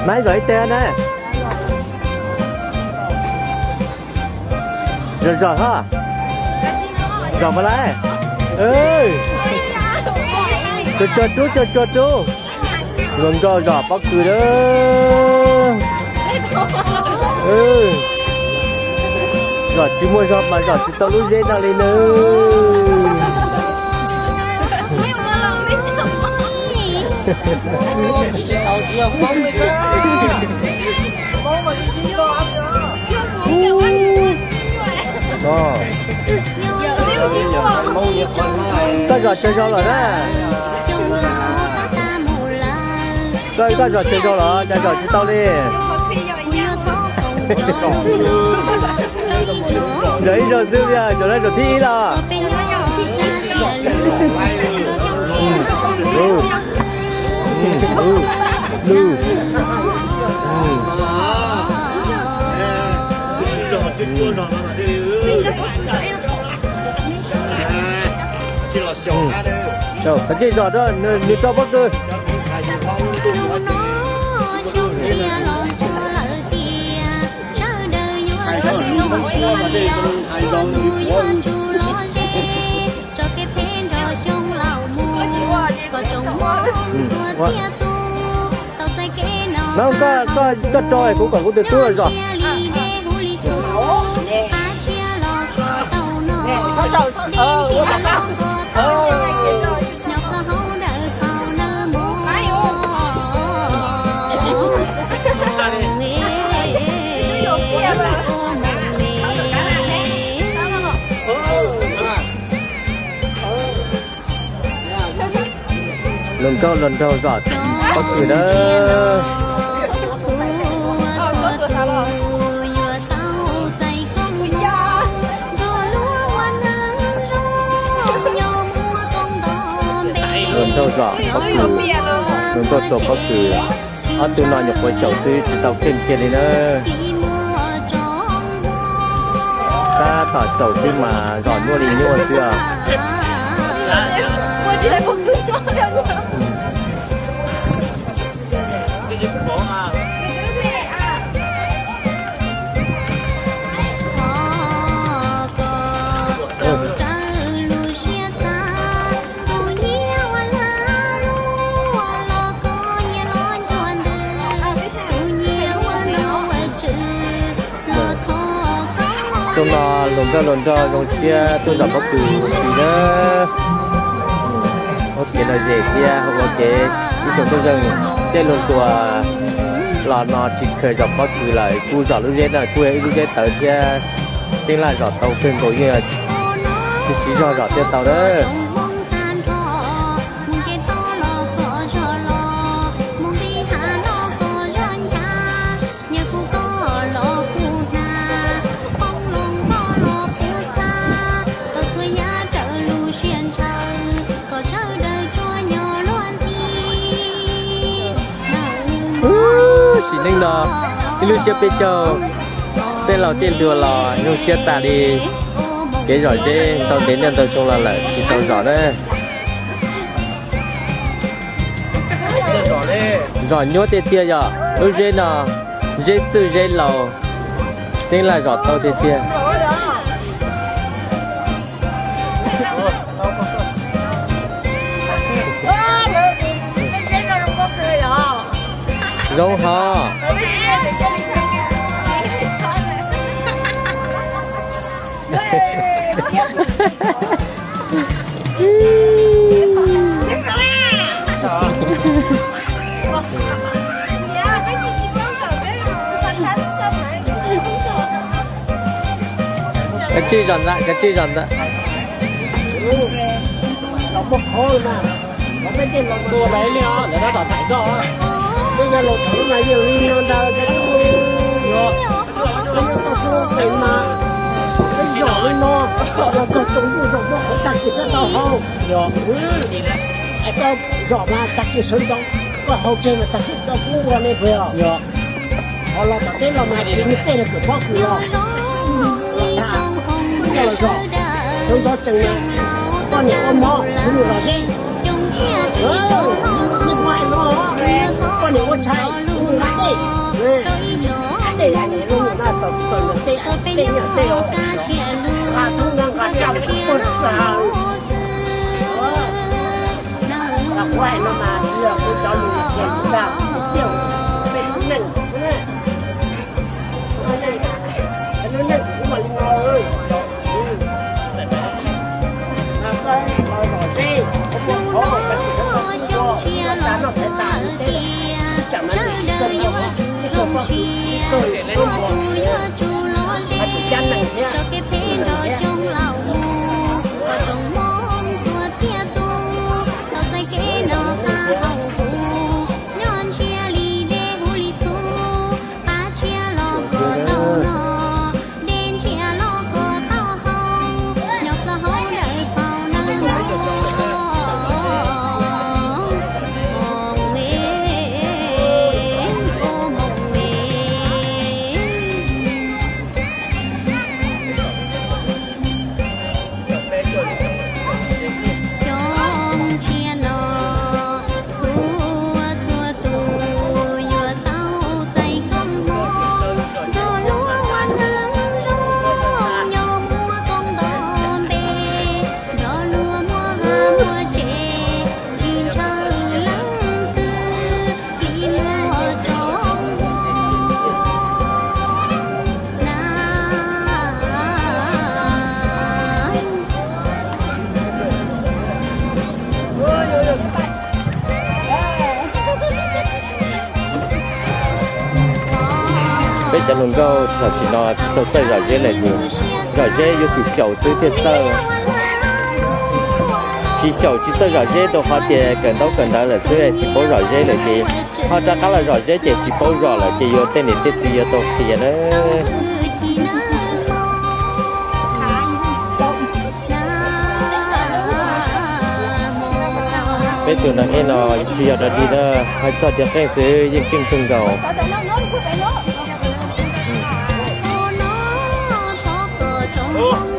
Nãy rồi tên nè. Rồi ha. Rồi mà lại. Ơi. Cho chú. Rồi rồi bắt cười đó. Rồi chỉ mua rồi mà rồi chỉ tao lúc dễ nào lên nữa. Tàu chiều bóng đi cơ. Bóng mà đi chiều ăn nữa. Đó. Cái giò chơi rau rồi đó. Cái giò chơi rau rồi, cái giò chơi tao đi. Đấy rồi dư nha, rồi đây rồi thi là. Rồi, cái gì rồi đó, đi cho bác ơi. Nó có trôi cũng còn có được túi rồi. lần trâu giọt có cười đó. Lần trâu giọt có cười, lần trâu giọt có cười. Ở từ nào nhập với chậu tươi thì tao thêm kia đi nữa. Ta thở chậu tươi mà giọt mua đi mua chưa? Chỉ là một người cho đâu nữa. Chúng nó lần cho dòng chia tôi giảm bóc từ thì đó. Ok nói gì kia không ok đi xuống tôi dừng trên luôn của là nó chỉ khởi dọc bóc từ lại cua giỏ lúc dết là cua ấy lúc dết tới kia tiếng là giỏ tàu phim của như là chỉ xí cho giỏ tiếp tàu đó. Nên đó đi lưu chưa biết cho tên là tiền đưa là nhưng chưa ta đi cái giỏi thế tao đến nhân tao chung là lại thì tao giỏi đấy giỏi nhớ tiền tia giờ lúc dễ nào dễ từ dễ lầu tên là giỏi tao tiền tia giống hả cái chi dần ra nó bốc khói mà nó bên trên lòng tua đấy liền để nó tỏ thải rõ bây giờ lột thử mà nhiều đi non đâu cái nó phải mà cái giỏ lên nó là cho chúng tôi giỏ nó cũng đặt cái tao hậu ai tao giỏ mà đặt cái sân trong có hậu trên mà đặt cái tao cũ vào này phải không họ là đặt cái là mà chỉ biết tên là của bác rồi cái là giỏ sân gió chừng này con nhà con mò không được là gì nước ngoài nó con nhà con trai không được đi tê này luôn mà tổng tổng tê tê nhỏ tê rồi thông năng cả trăm con là quay nó mà được tôi cho mình tiền vào tiêu bên này nó này cũng mà ngồi mà coi ngồi đi không có cái gì nó nó sẽ tàn thế chẳng là gì không có tôi để lên một cái chân này nhé bây giờ luôn câu là chỉ nói tôi tới rồi dễ là nhiều rồi dễ yêu chủ sầu xứ thiệt sơ chỉ sầu chỉ tới rồi dễ đâu họ thì cần đó là xứ chỉ bố rồi dễ là gì họ ra cái là rồi dễ chỉ bố rồi là chỉ yêu tên này tên gì yêu tôi thì nó bây giờ nó nghe nó chỉ ở đây đi đó hay sao cho cái xứ những kinh tung đầu Oh